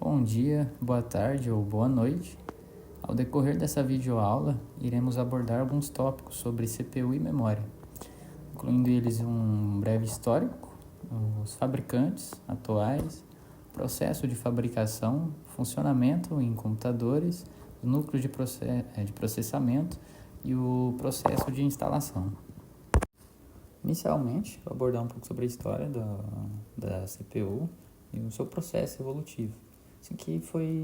Bom dia, boa tarde ou boa noite. Ao decorrer dessa videoaula, iremos abordar alguns tópicos sobre CPU e memória, incluindo eles um breve histórico, os fabricantes atuais, processo de fabricação, funcionamento em computadores, os núcleos de processamento e o processo de instalação. Inicialmente, vou abordar um pouco sobre a história da CPU e o seu processo evolutivo, assim, que foi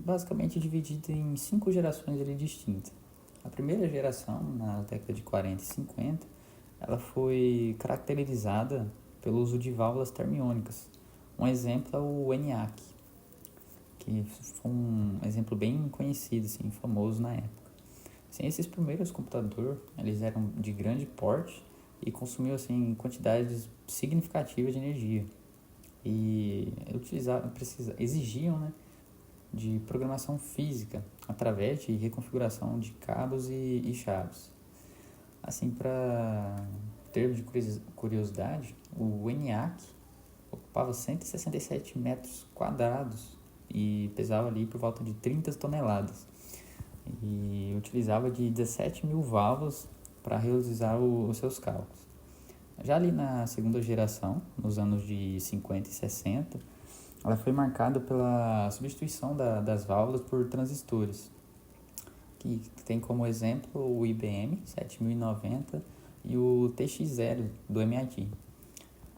basicamente dividido em 5 gerações distintas. A primeira geração, na década de 40 e 50, ela foi caracterizada pelo uso de válvulas termiônicas. Um exemplo é o ENIAC, que foi um exemplo bem conhecido, assim, famoso na época. Assim, esses primeiros computadores, eles eram de grande porte e consumiam assim, quantidades significativas de energia. E exigiam, né, de programação física através de reconfiguração de cabos e chaves. Assim, para termos de curiosidade, o ENIAC ocupava 167 metros quadrados e pesava ali por volta de 30 toneladas. E utilizava de 17 mil válvulas para realizar os seus cálculos. Já ali na segunda geração, nos anos de 50 e 60, ela foi marcada pela substituição das válvulas por transistores, que tem como exemplo o IBM 7090 e o TX0 do MIT.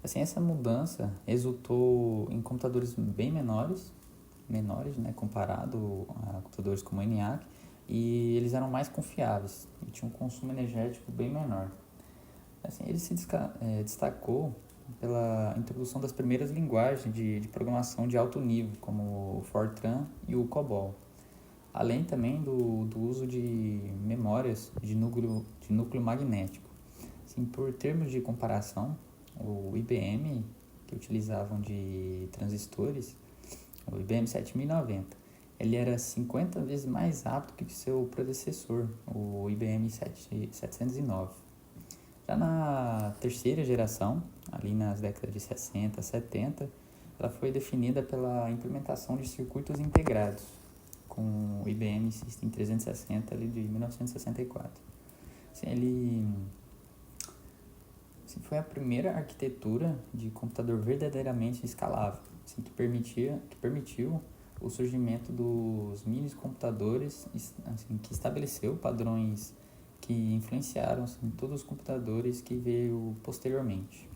Assim, essa mudança resultou em computadores bem menores, né, comparado a computadores como o ENIAC, e eles eram mais confiáveis e tinham um consumo energético bem menor. Assim, ele se destacou pela introdução das primeiras linguagens de programação de alto nível, como o Fortran e o COBOL, além também do uso de memórias de núcleo magnético. Assim, por termos de comparação, o IBM, que utilizavam de transistores, o IBM 7090, ele era 50 vezes mais rápido que seu predecessor, o IBM 709. Já na terceira geração, ali nas décadas de 60, 70, ela foi definida pela implementação de circuitos integrados, com o IBM System 360 ali de 1964. Foi a primeira arquitetura de computador verdadeiramente escalável, assim, que permitiu o surgimento dos mini computadores, assim, que estabeleceu padrões que influenciaram assim, todos os computadores que veio posteriormente.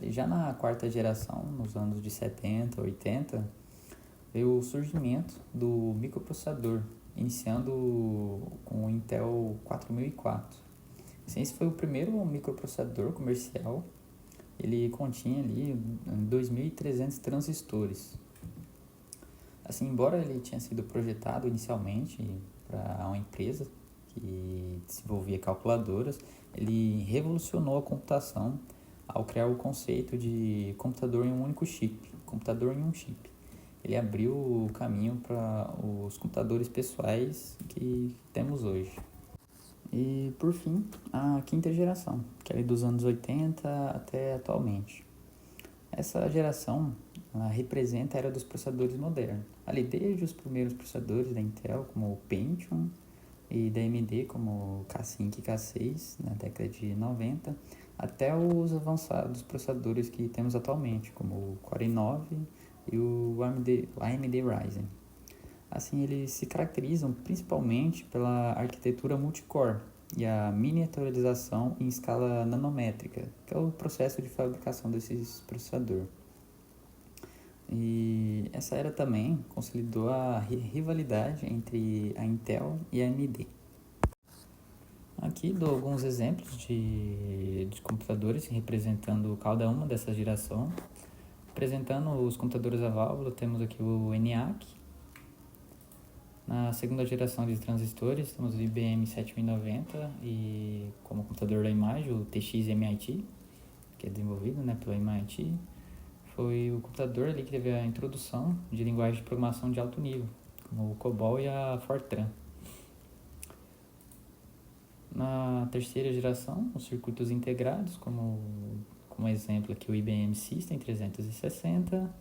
E já na quarta geração, nos anos de 70, 80, veio o surgimento do microprocessador, iniciando com o Intel 4004. Assim, esse foi o primeiro microprocessador comercial. Ele continha ali 2.300 transistores. Assim, embora ele tinha sido projetado inicialmente para uma empresa que desenvolvia calculadoras, ele revolucionou a computação ao criar o conceito de computador em um único chip, computador em um chip. Ele abriu o caminho para os computadores pessoais que temos hoje. E, por fim, a quinta geração, que é dos anos 80 até atualmente. Essa geração representa a era dos processadores modernos, ali desde os primeiros processadores da Intel, como o Pentium, e da AMD, como o K5 e K6, na década de 90, até os avançados processadores que temos atualmente, como o Core i9 e o AMD Ryzen. Assim, eles se caracterizam principalmente pela arquitetura multicore e a miniaturização em escala nanométrica, que é o processo de fabricação desses processadores. E essa era também consolidou a rivalidade entre a Intel e a AMD. Aqui dou alguns exemplos de computadores representando cada uma dessas gerações. Apresentando os computadores a válvula, temos aqui o ENIAC. Na segunda geração de transistores, temos o IBM 7090 e como computador da imagem, o TX-MIT, que é desenvolvido, né, pelo MIT. Foi o computador ali que teve a introdução de linguagem de programação de alto nível, como o COBOL e a Fortran. Na terceira geração, os circuitos integrados, como exemplo aqui o IBM System 360,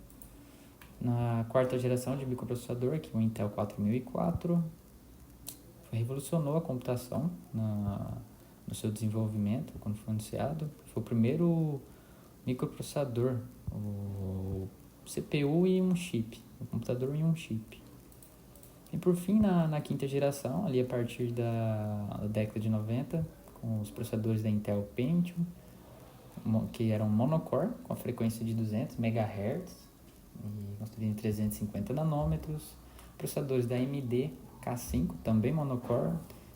Na quarta geração de microprocessador, que é o Intel 4004, revolucionou a computação no seu desenvolvimento, quando foi anunciado. Foi o primeiro microprocessador, o CPU e um chip, o computador e um chip. E por fim, na quinta geração, ali a partir da década de 90, com os processadores da Intel Pentium, que eram monocore, com a frequência de 200 MHz, e construído em 350 nanômetros, processadores da AMD K5, também monocore,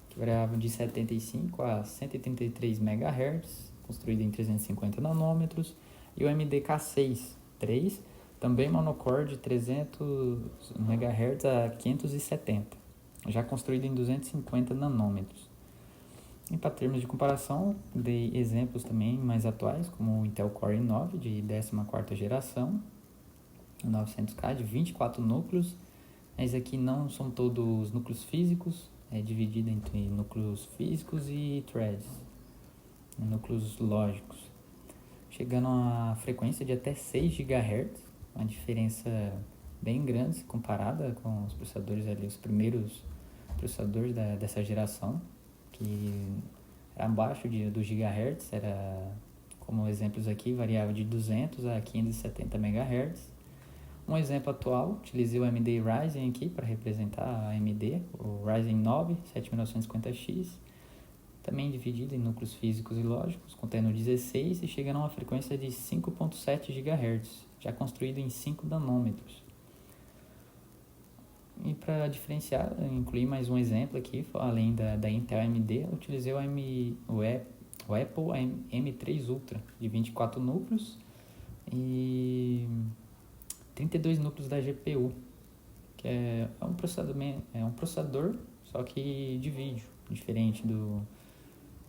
que variavam de 75 a 133 MHz, construído em 350 nanômetros, e o AMD K6 3, também monocore de 300 MHz a 570, já construído em 250 nanômetros. E para termos de comparação, dei exemplos também mais atuais, como o Intel Core i9 de 14ª geração, 900K de 24 núcleos, mas aqui não são todos núcleos físicos, é dividido entre núcleos físicos e threads, núcleos lógicos, chegando a frequência de até 6 GHz, uma diferença bem grande comparada com os processadores ali, os primeiros processadores dessa geração, que era abaixo dos GHz, era, como exemplos aqui, variava de 200 a 570 MHz. Um exemplo atual, utilizei o AMD Ryzen aqui para representar a AMD, o Ryzen 9 7950X, também dividido em núcleos físicos e lógicos, contendo 16 e chegando a uma frequência de 5.7 GHz, já construído em 5 nanômetros. E para diferenciar, incluí mais um exemplo aqui, além da Intel AMD, eu utilizei o Apple M3 Ultra, de 24 núcleos e 32 núcleos da GPU, que é um processador, só que de vídeo, diferente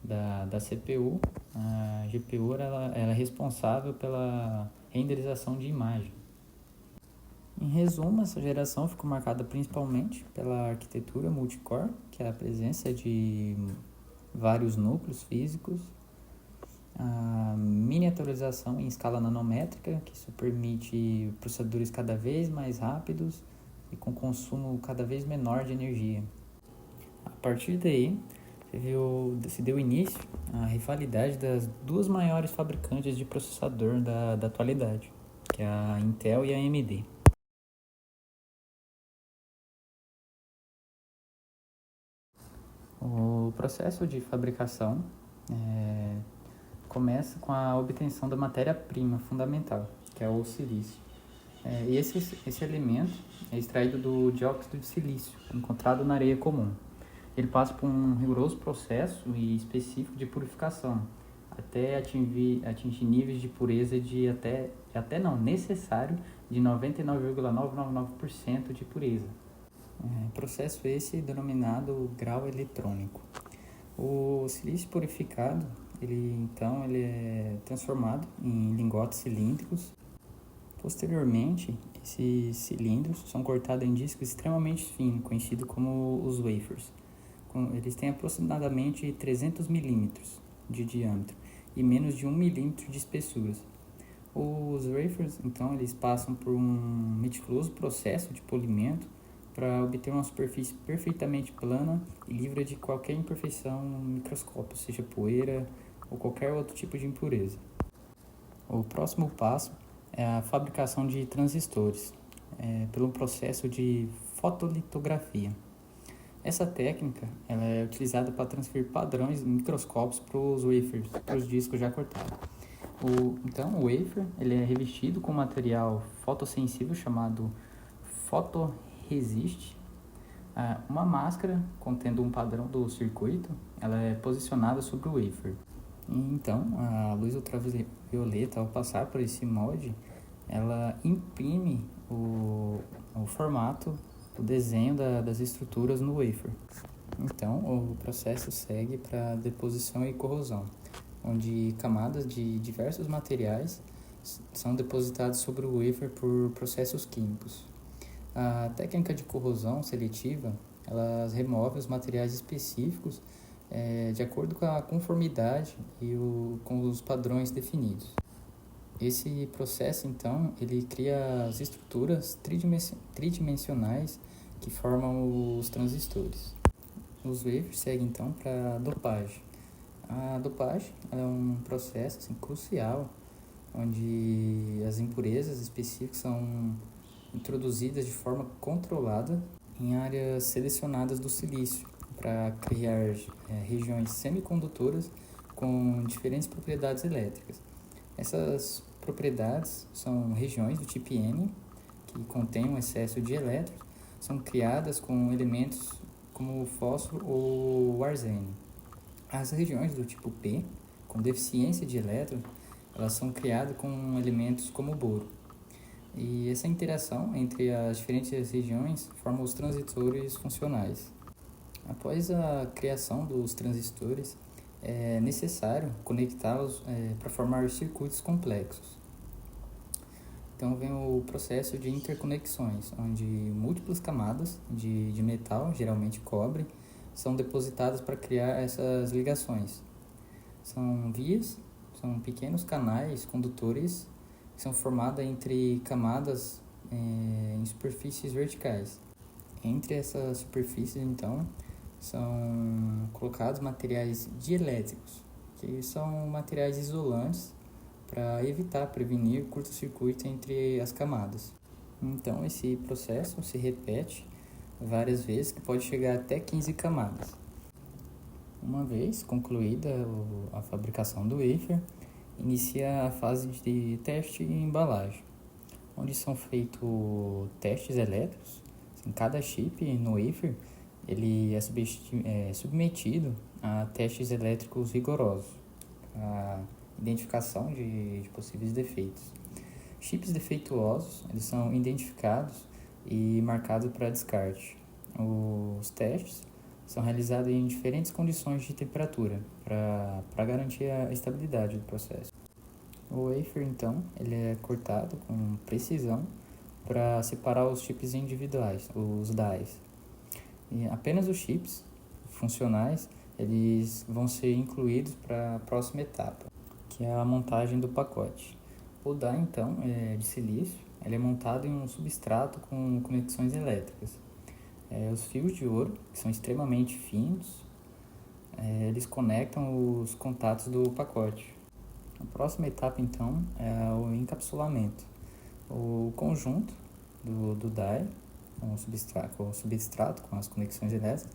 da CPU. A GPU ela é responsável pela renderização de imagem. Em resumo, essa geração ficou marcada principalmente pela arquitetura multicore, que é a presença de vários núcleos físicos, a miniaturização em escala nanométrica, que isso permite processadores cada vez mais rápidos e com consumo cada vez menor de energia. A partir daí, se deu início à rivalidade das duas maiores fabricantes de processador da atualidade, que é a Intel e a AMD. O processo de fabricação começa com a obtenção da matéria-prima fundamental, que é o silício. E esse elemento é extraído do dióxido de silício, encontrado na areia comum. Ele passa por um rigoroso processo específico de purificação, até atingir níveis de pureza necessário de 99,999% de pureza. Processo esse denominado grau eletrônico. O silício purificado, ele é transformado em lingotes cilíndricos. Posteriormente, esses cilindros são cortados em discos extremamente finos, conhecidos como os wafers. Eles têm aproximadamente 300 milímetros de diâmetro e menos de 1 milímetro de espessura. Os wafers, então, eles passam por um meticuloso processo de polimento para obter uma superfície perfeitamente plana e livre de qualquer imperfeição microscópica, seja poeira ou qualquer outro tipo de impureza. O próximo passo é a fabricação de transistores, pelo processo de fotolitografia. Essa técnica ela é utilizada para transferir padrões microscópicos para os wafers, para os discos já cortados. Então, o wafer ele é revestido com material fotossensível chamado fotoresist. Uma máscara contendo um padrão do circuito, ela é posicionada sobre o wafer. Então, a luz ultravioleta, ao passar por esse molde, ela imprime o formato, o desenho das estruturas no wafer. Então, o processo segue para deposição e corrosão, onde camadas de diversos materiais são depositadas sobre o wafer por processos químicos. A técnica de corrosão seletiva, ela remove os materiais específicos de acordo com a conformidade e com os padrões definidos. Esse processo, então, ele cria as estruturas tridimensionais que formam os transistores. Os wafers seguem, então, para a dopagem. A dopagem é um processo assim, crucial, onde as impurezas específicas são introduzidas de forma controlada em áreas selecionadas do silício, para criar regiões semicondutoras com diferentes propriedades elétricas. Essas propriedades são regiões do tipo N, que contêm um excesso de elétrons, são criadas com elementos como o fósforo ou o arsênio. As regiões do tipo P, com deficiência de elétrons, elas são criadas com elementos como o boro. E essa interação entre as diferentes regiões forma os transistores funcionais. Após a criação dos transistores, é necessário conectá-los para formar circuitos complexos. Então vem o processo de interconexões, onde múltiplas camadas de metal, geralmente cobre, são depositadas para criar essas ligações. São vias, são pequenos canais condutores que são formados entre camadas em superfícies verticais. Entre essas superfícies, então, são colocados materiais dielétricos, que são materiais isolantes para prevenir curto-circuito entre as camadas. Então, esse processo se repete várias vezes, que pode chegar até 15 camadas. Uma vez concluída a fabricação do wafer, inicia a fase de teste e embalagem, onde são feitos testes elétricos. Em cada chip no wafer, ele é submetido a testes elétricos rigorosos, a identificação de possíveis defeitos. Chips defeituosos, eles são identificados e marcados para descarte. Os testes são realizados em diferentes condições de temperatura para garantir a estabilidade do processo. O wafer, então, ele é cortado com precisão para separar os chips individuais, os dies. E apenas os chips funcionais eles vão ser incluídos para a próxima etapa, que é a montagem do pacote. O die, então, de silício, ele é montado em um substrato com conexões elétricas. Os fios de ouro, que são extremamente finos, eles conectam os contatos do pacote. A próxima etapa, então, é o encapsulamento. O conjunto do die, com o substrato, com as conexões elétricas,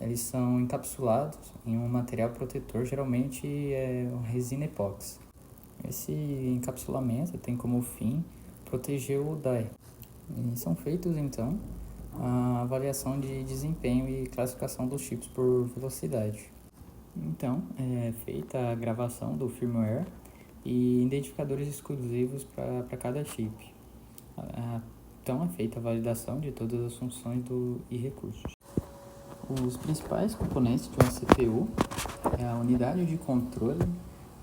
eles são encapsulados em um material protetor, geralmente resina epóxi. Esse encapsulamento tem como fim proteger o die. E são feitos, então, a avaliação de desempenho e classificação dos chips por velocidade. Então, é feita a gravação do firmware e identificadores exclusivos para cada chip. Então, é feita a validação de todas as funções e recursos. Os principais componentes de uma CPU é a unidade de controle,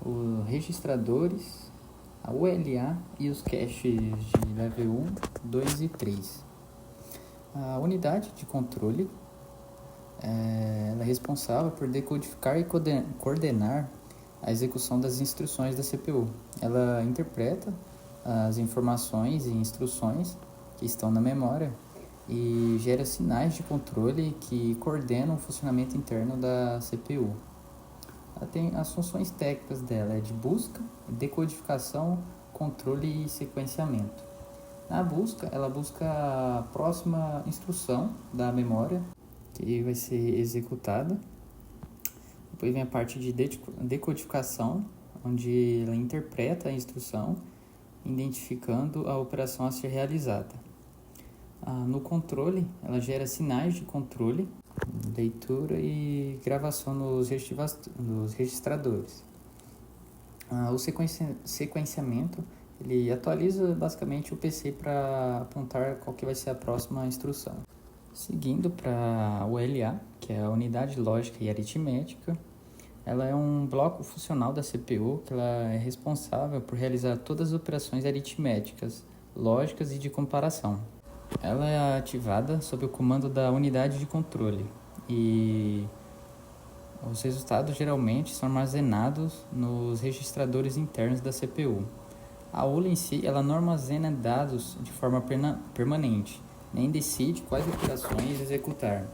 os registradores, a ULA e os caches de level 1, 2 e 3. A unidade de controle ela é responsável por decodificar e coordenar a execução das instruções da CPU. Ela interpreta as informações e instruções que estão na memória e gera sinais de controle que coordenam o funcionamento interno da CPU. Ela tem as funções técnicas dela, de busca, decodificação, controle e sequenciamento. Na busca, ela busca a próxima instrução da memória que vai ser executada. Depois vem a parte de decodificação, onde ela interpreta a instrução, identificando a operação a ser realizada. No controle, ela gera sinais de controle, leitura e gravação nos registradores. O sequenciamento, ele atualiza basicamente o PC para apontar qual que vai ser a próxima instrução. Seguindo para a ULA, que é a unidade lógica e aritmética, ela é um bloco funcional da CPU que ela é responsável por realizar todas as operações aritméticas, lógicas e de comparação. Ela é ativada sob o comando da unidade de controle e os resultados geralmente são armazenados nos registradores internos da CPU. A ULA em si, ela não armazena dados de forma permanente, nem decide quais operações executar.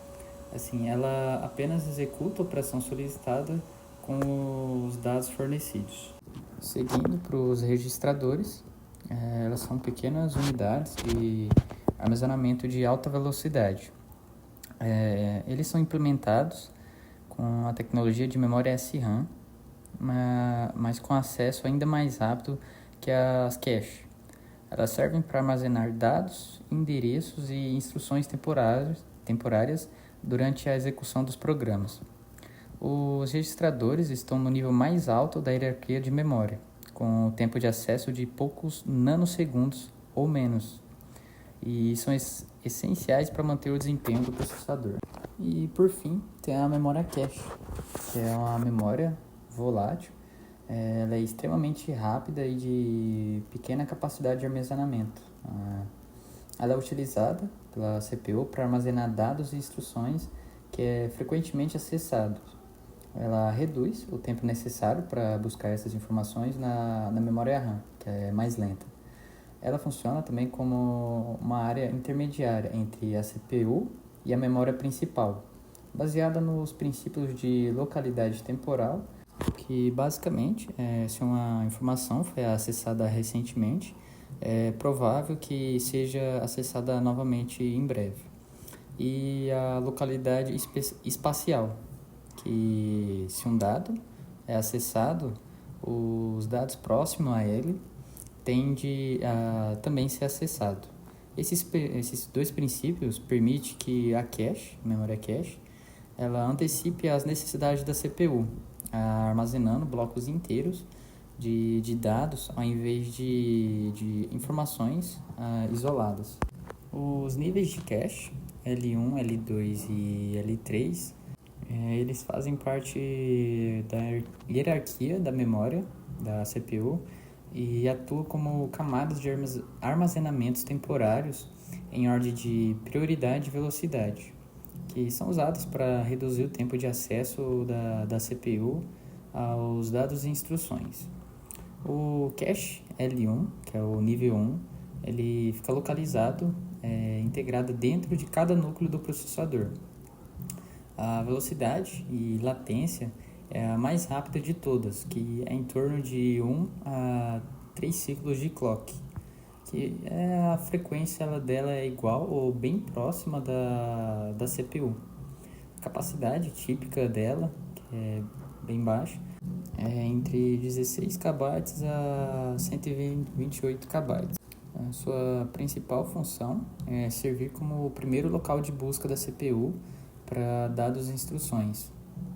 Assim, ela apenas executa a operação solicitada com os dados fornecidos. Seguindo para os registradores, elas são pequenas unidades de armazenamento de alta velocidade. Eles são implementados com a tecnologia de memória SRAM, mas com acesso ainda mais rápido que as cache. Elas servem para armazenar dados, endereços e instruções temporárias durante a execução dos programas. Os registradores estão no nível mais alto da hierarquia de memória, com tempo de acesso de poucos nanosegundos ou menos, e são essenciais para manter o desempenho do processador. E por fim, tem a memória cache, que é uma memória volátil. Ela é extremamente rápida e de pequena capacidade de armazenamento. Ela é utilizada pela CPU para armazenar dados e instruções que é frequentemente acessado. Ela reduz o tempo necessário para buscar essas informações na memória RAM, que é mais lenta. Ela funciona também como uma área intermediária entre a CPU e a memória principal, baseada nos princípios de localidade temporal, que basicamente, se uma informação foi acessada recentemente, é provável que seja acessada novamente em breve. E a localidade espacial, que se um dado é acessado, os dados próximos a ele tendem a também ser acessado. Esses dois princípios permitem que a cache, a memória cache, ela antecipe as necessidades da CPU, armazenando blocos inteiros de dados ao invés de informações isoladas. Os níveis de cache, L1, L2 e L3, eles fazem parte da hierarquia da memória da CPU e atuam como camadas de armazenamentos temporários em ordem de prioridade e velocidade, que são usados para reduzir o tempo de acesso da CPU aos dados e instruções. O cache L1, que é o nível 1, ele fica localizado, integrado dentro de cada núcleo do processador. A velocidade e latência é a mais rápida de todas, que é em torno de 1 a 3 ciclos de clock, que a frequência dela é igual ou bem próxima da CPU. A capacidade típica dela, que é bem baixa, é entre 16 KB a 128 KB. A sua principal função é servir como o primeiro local de busca da CPU para dados e instruções.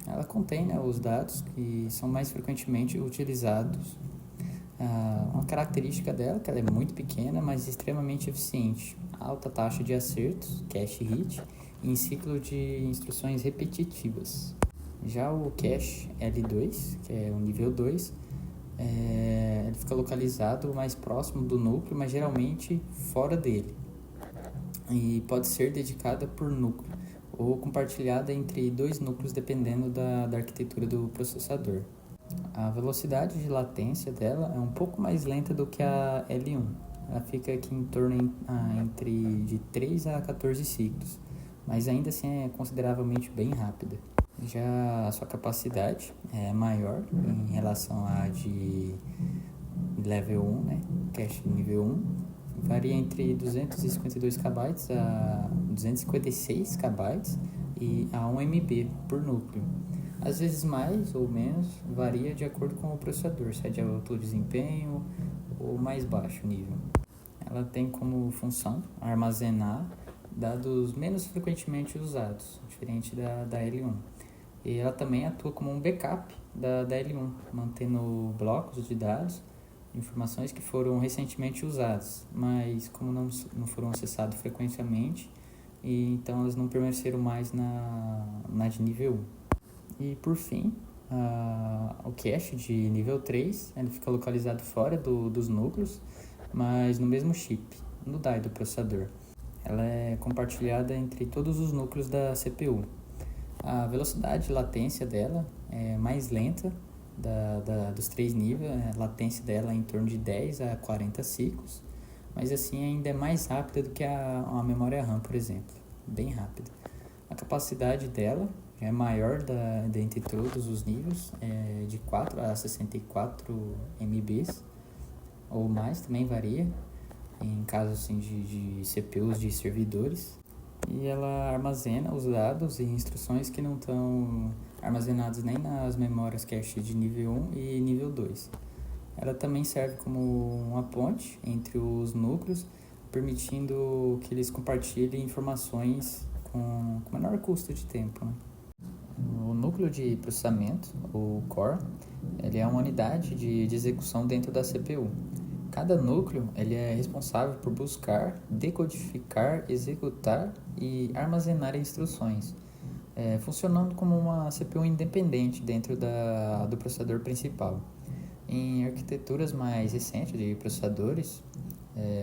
Ela contém os dados que são mais frequentemente utilizados. Uma característica dela é que ela é muito pequena, mas extremamente eficiente. Alta taxa de acertos, cache hit, em ciclo de instruções repetitivas. Já o cache L2, que é o nível 2, ele fica localizado mais próximo do núcleo, mas geralmente fora dele. E pode ser dedicada por núcleo ou compartilhada entre dois núcleos dependendo da arquitetura do processador. A velocidade de latência dela é um pouco mais lenta do que a L1. Ela fica aqui em torno entre de 3 a 14 ciclos, mas ainda assim é consideravelmente bem rápida. Já a sua capacidade é maior em relação à de level 1, cache nível 1, varia entre 252 KB a 256 KB e a 1 MB por núcleo. Às vezes mais ou menos, varia de acordo com o processador, se é de alto desempenho ou mais baixo nível. Ela tem como função armazenar dados menos frequentemente usados, diferente da L1. E ela também atua como um backup da L1, mantendo blocos de dados, informações que foram recentemente usadas, mas como não foram acessadas frequentemente, e então elas não permaneceram mais na de nível 1. E por fim, o cache de nível 3, ele fica localizado fora dos núcleos, mas no mesmo chip, no die do processador. Ela é compartilhada entre todos os núcleos da CPU. A velocidade e latência dela é mais lenta dos 3 níveis, a latência dela é em torno de 10 a 40 ciclos, mas assim ainda é mais rápida do que a memória RAM, por exemplo, bem rápida. A capacidade dela já é maior dentre todos os níveis, de 4 a 64 MBs ou mais, também varia, em casos assim, de CPUs de servidores. E ela armazena os dados e instruções que não estão armazenados nem nas memórias cache de nível 1 e nível 2. Ela também serve como uma ponte entre os núcleos, permitindo que eles compartilhem informações com menor custo de tempo, né? O núcleo de processamento, o core, ele é uma unidade de execução dentro da CPU. Cada núcleo ele é responsável por buscar, decodificar, executar e armazenar instruções, funcionando como uma CPU independente dentro do processador principal. Em arquiteturas mais recentes de processadores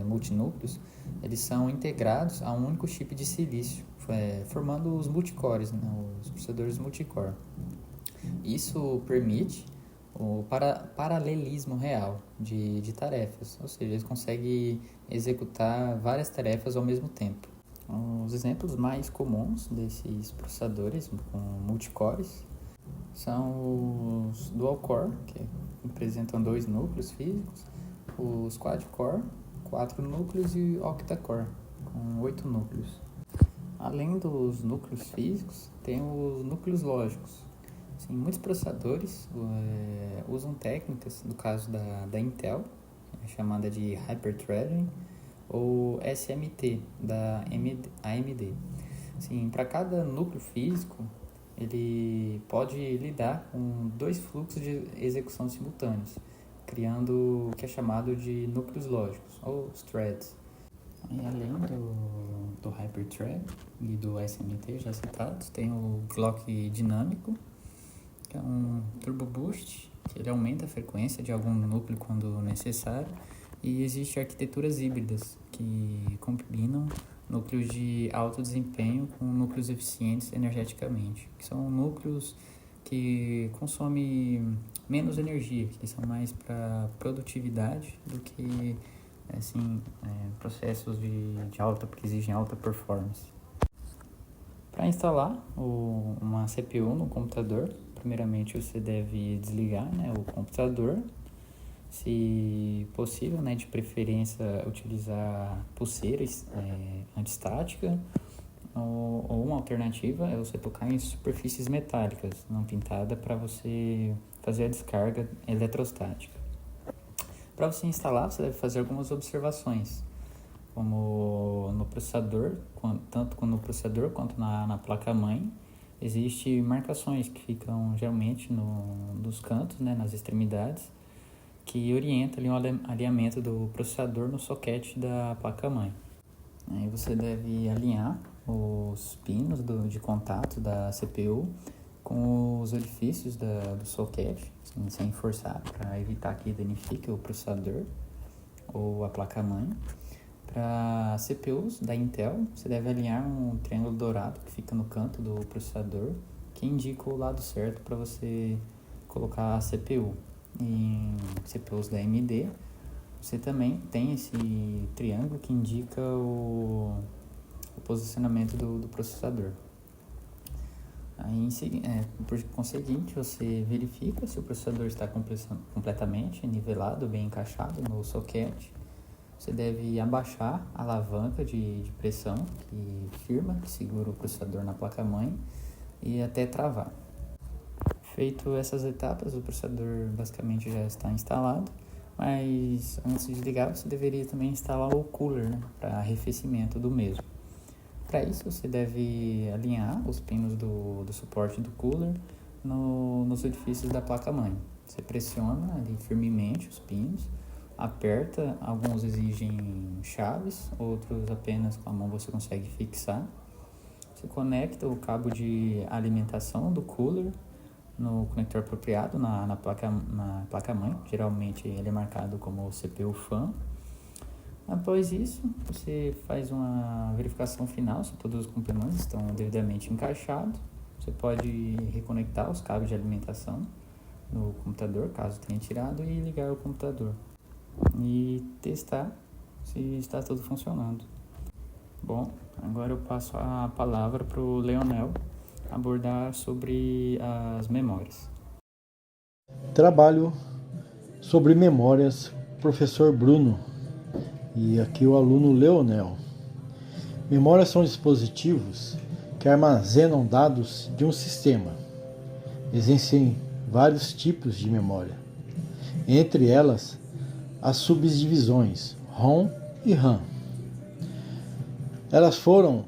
multinúcleos, eles são integrados a um único chip de silício, formando os multicores, né, os processadores multicore. Isso permite o paralelismo real de tarefas, ou seja, eles conseguem executar várias tarefas ao mesmo tempo. Os exemplos mais comuns desses processadores com multicores são os dual-core, que representam 2 núcleos físicos, os quad-core, 4 núcleos, e octa-core, com 8 núcleos. Além dos núcleos físicos, tem os núcleos lógicos. Sim, muitos processadores usam técnicas, no caso da Intel, chamada de Hyper-Threading, ou SMT, da AMD. Sim, para cada núcleo físico, ele pode lidar com 2 fluxos de execução simultâneos, criando o que é chamado de núcleos lógicos, ou os threads. E além do Hyper-Thread e do SMT já citados, tem o clock dinâmico, que é um turbo boost, que ele aumenta a frequência de algum núcleo quando necessário, e existem arquiteturas híbridas que combinam núcleos de alto desempenho com núcleos eficientes energeticamente, que são núcleos que consomem menos energia, que são mais para produtividade do que processos de alta, que exigem alta performance. Para instalar uma CPU no computador, primeiramente você deve desligar, né, o computador. Se possível, né, de preferência utilizar pulseiras antistática, ou uma alternativa é você tocar em superfícies metálicas não pintada para você fazer a descarga eletrostática. Para você instalar, você deve fazer algumas observações, como no processador, tanto no processador quanto na placa-mãe, existem marcações que ficam geralmente nos cantos, né, nas extremidades, que orienta ali, o alinhamento do processador no socket da placa-mãe. Aí você deve alinhar os pinos de contato da CPU com os orifícios do socket, sem forçar, para evitar que danifique o processador ou a placa-mãe. Para CPUs da Intel, você deve alinhar um triângulo dourado que fica no canto do processador, que indica o lado certo para você colocar a CPU. Em CPUs da AMD, você também tem esse triângulo que indica o posicionamento do processador. Aí, por conseguinte, você verifica se o processador está completamente nivelado, bem encaixado no socket. Você deve abaixar a alavanca de pressão que segura o processador na placa-mãe, e até travar. Feito essas etapas, o processador basicamente já está instalado, mas antes de ligar você deveria também instalar o cooler, né, para arrefecimento do mesmo. Para isso você deve alinhar os pinos do suporte do cooler nos orifícios da placa-mãe. Você pressiona ali firmemente os pinos, aperta, alguns exigem chaves, outros apenas com a mão você consegue fixar. Você conecta o cabo de alimentação do cooler no conector apropriado na placa-mãe, geralmente ele é marcado como CPU fan. Após isso, você faz uma verificação final se todos os componentes estão devidamente encaixados. Você pode reconectar os cabos de alimentação no computador, caso tenha tirado, e ligar o computador e testar se está tudo funcionando. Bom, agora eu passo a palavra para o Leonel abordar sobre as memórias. Trabalho sobre memórias, professor Bruno, e aqui o aluno Leonel. Memórias são dispositivos que armazenam dados de um sistema. Existem vários tipos de memória, entre elas as subdivisões ROM e RAM. Elas foram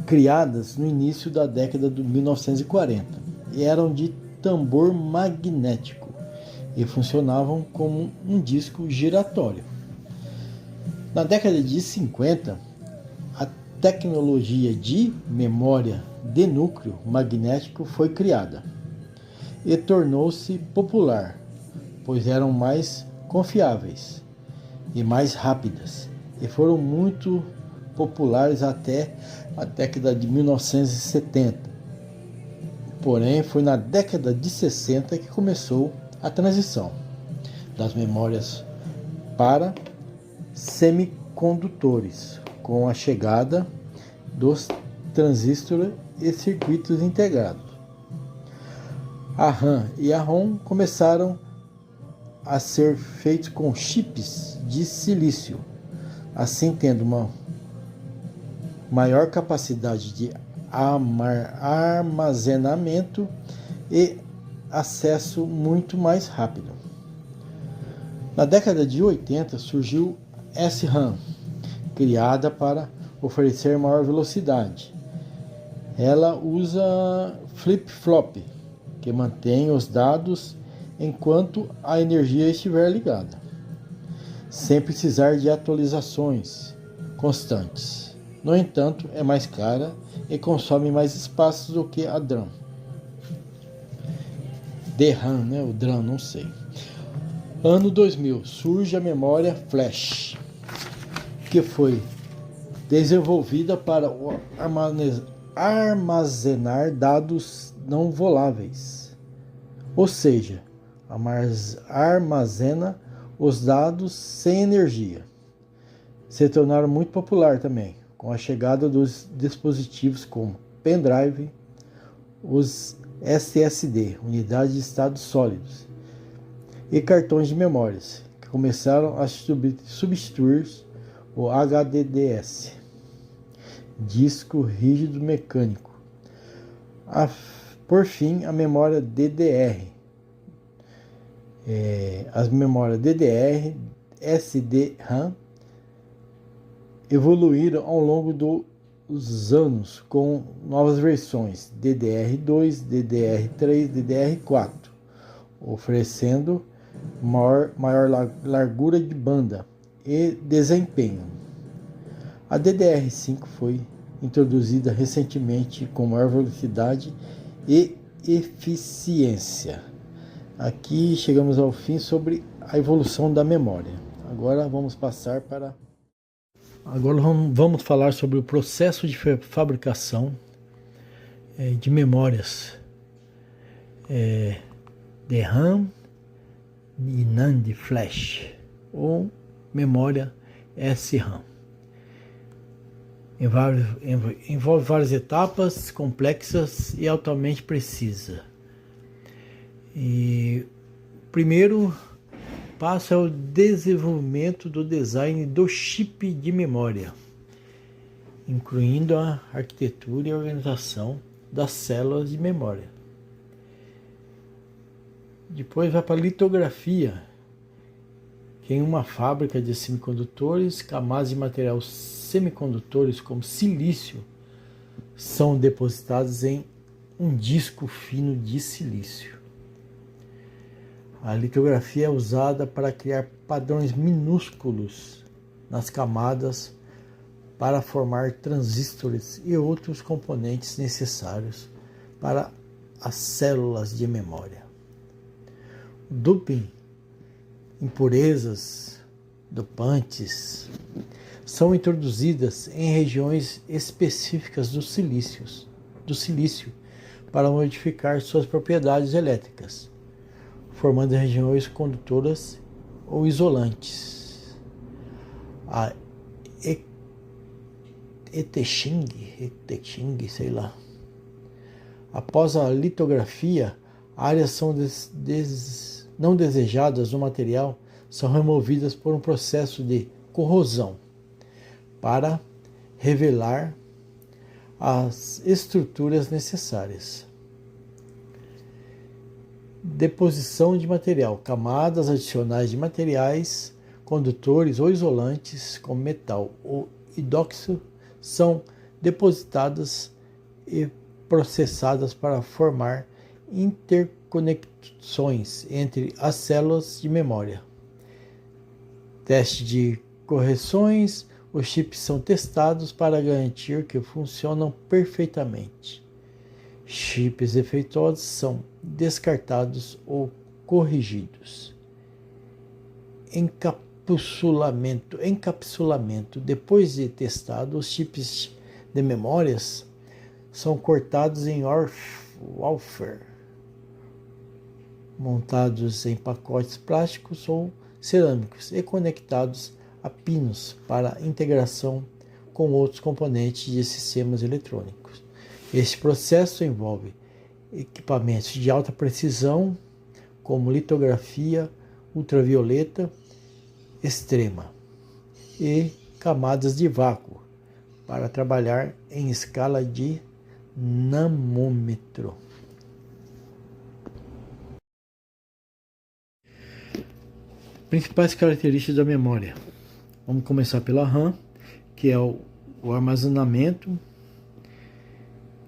criadas no início da década de 1940 e eram de tambor magnético e funcionavam como um disco giratório. Na década de 50, a tecnologia de memória de núcleo magnético foi criada e tornou-se popular, pois eram mais confiáveis e mais rápidas, e foram muito populares até a década de 1970. Porém, foi na década de 60 que começou a transição das memórias para semicondutores, com a chegada dos transistores e circuitos integrados. A RAM e a ROM começaram a ser feitos com chips de silício, assim tendo uma maior capacidade de armazenamento e acesso muito mais rápido. Na década de 80 surgiu SRAM, criada para oferecer maior velocidade. Ela usa flip-flop, que mantém os dados enquanto a energia estiver ligada, sem precisar de atualizações constantes. No entanto, é mais cara e consome mais espaço do que a DRAM. DRAM, né? O DRAM, não sei. Ano 2000, surge a memória flash, que foi desenvolvida para armazenar dados não voláveis, ou seja, armazena os dados sem energia. Se tornaram muito popular também, com a chegada dos dispositivos como pendrive, os SSD, unidades de estados sólidos, e cartões de memórias, que começaram a substituir o HDDS, disco rígido mecânico. Por fim, a memória DDR. As memórias DDR, SDRAM, evoluíram ao longo dos anos com novas versões DDR2, DDR3, DDR4, oferecendo maior largura de banda e desempenho. A DDR5 foi introduzida recentemente com maior velocidade e eficiência. Aqui chegamos ao fim sobre a evolução da memória. Agora vamos falar sobre o processo de fabricação de memórias DRAM e NAND flash, ou memória SRAM. Envolve várias etapas complexas e altamente precisas. E o primeiro passo é o desenvolvimento do design do chip de memória, incluindo a arquitetura e a organização das células de memória. Depois vai para a litografia, que em uma fábrica de semicondutores, camadas de material semicondutores como silício são depositadas em um disco fino de silício. A litografia é usada para criar padrões minúsculos nas camadas para formar transistores e outros componentes necessários para as células de memória. O doping, impurezas, dopantes, são introduzidas em regiões específicas do silício, para modificar suas propriedades elétricas, formando regiões condutoras ou isolantes. A etching, sei lá. Após a litografia, áreas são não desejadas do material são removidas por um processo de corrosão para revelar as estruturas necessárias. Deposição de material. Camadas adicionais de materiais condutores ou isolantes, como metal ou hidróxido, são depositadas e processadas para formar interconexões entre as células de memória. Teste de correções. Os chips são testados para garantir que funcionam perfeitamente. Chips defeituosos são descartados ou corrigidos. Encapsulamento. Depois de testado, os chips de memórias são cortados em wafer, montados em pacotes plásticos ou cerâmicos e conectados a pinos para integração com outros componentes de sistemas eletrônicos. Este processo envolve equipamentos de alta precisão, como litografia ultravioleta extrema e camadas de vácuo, para trabalhar em escala de nanômetro. Principais características da memória. Vamos começar pela RAM, que é o armazenamento,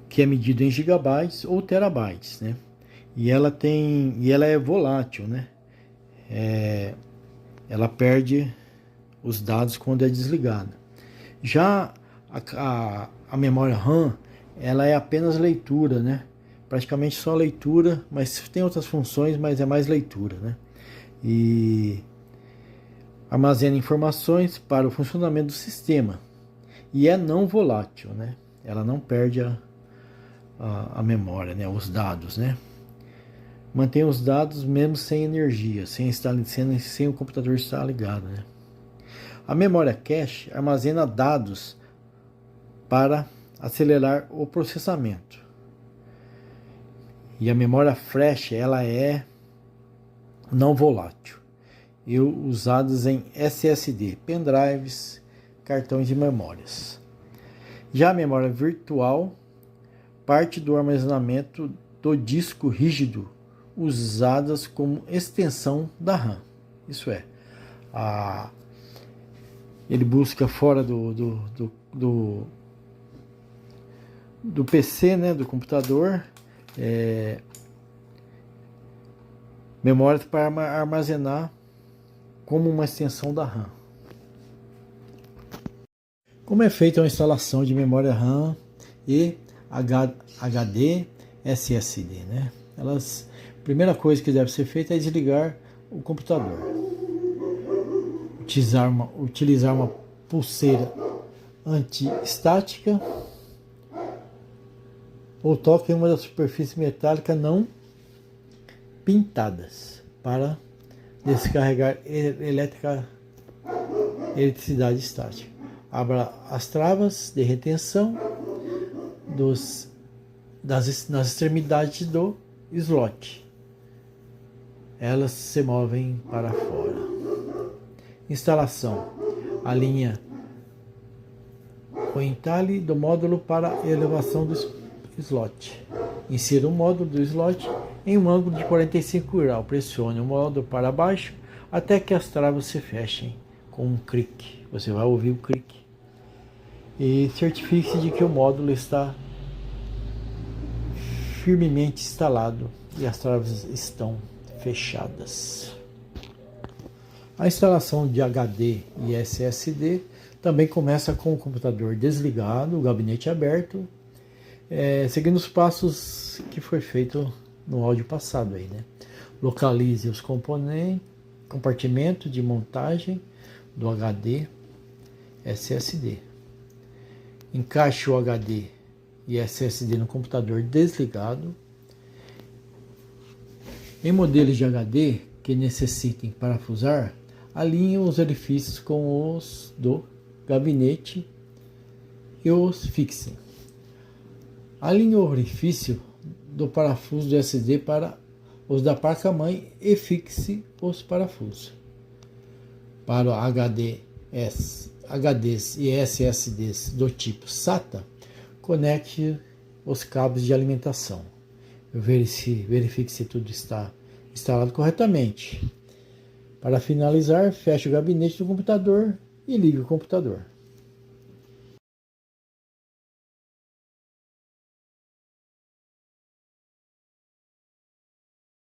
que é medido em gigabytes ou terabytes, né? E ela é volátil, né? Ela perde os dados quando é desligada. Já a memória RAM, ela é apenas leitura, né? Praticamente só leitura, mas tem outras funções, mas é mais leitura, né? E armazena informações para o funcionamento do sistema. E é não volátil, né? Ela não perde a memória, né? Os dados, né? Mantém os dados mesmo sem energia, sem o computador estar ligado, né? A memória cache armazena dados para acelerar o processamento. E a memória flash, ela é não volátil e usadas em SSD, pendrives, cartões de memórias. Já a memória virtual parte do armazenamento do disco rígido, usadas como extensão da RAM. Isso é, ele busca fora do PC, né, do computador, memória para armazenar como uma extensão da RAM. Como é feita a instalação de memória RAM e HD, SSD, né? A primeira coisa que deve ser feita é desligar o computador. Utilizar uma pulseira anti-estática ou toque em uma das superfícies metálicas não pintadas para descarregar eletricidade estática. Abra as travas de retenção nas extremidades do slot. Elas se movem para fora. Instalação. Alinha o entalhe do módulo para elevação do slot. Insira o módulo do slot em um ângulo de 45 graus. Pressione o módulo para baixo até que as travas se fechem com um clique. Você vai ouvir o clique. E certifique-se de que o módulo está firmemente instalado e as travas estão fechadas. A instalação de HD e SSD também começa com o computador desligado, o gabinete aberto, seguindo os passos que foi feito no áudio passado aí, né? Localize os compartimentos de montagem do HD SSD. Encaixe o HD e SSD no computador desligado. Em modelos de HD que necessitem parafusar, alinhe os orifícios com os do gabinete e os fixe. Alinhe o orifício do parafuso do SSD para os da placa-mãe e fixe os parafusos. Para HDs e SSDs do tipo SATA, conecte os cabos de alimentação. Verifique se tudo está instalado corretamente. Para finalizar, feche o gabinete do computador e ligue o computador.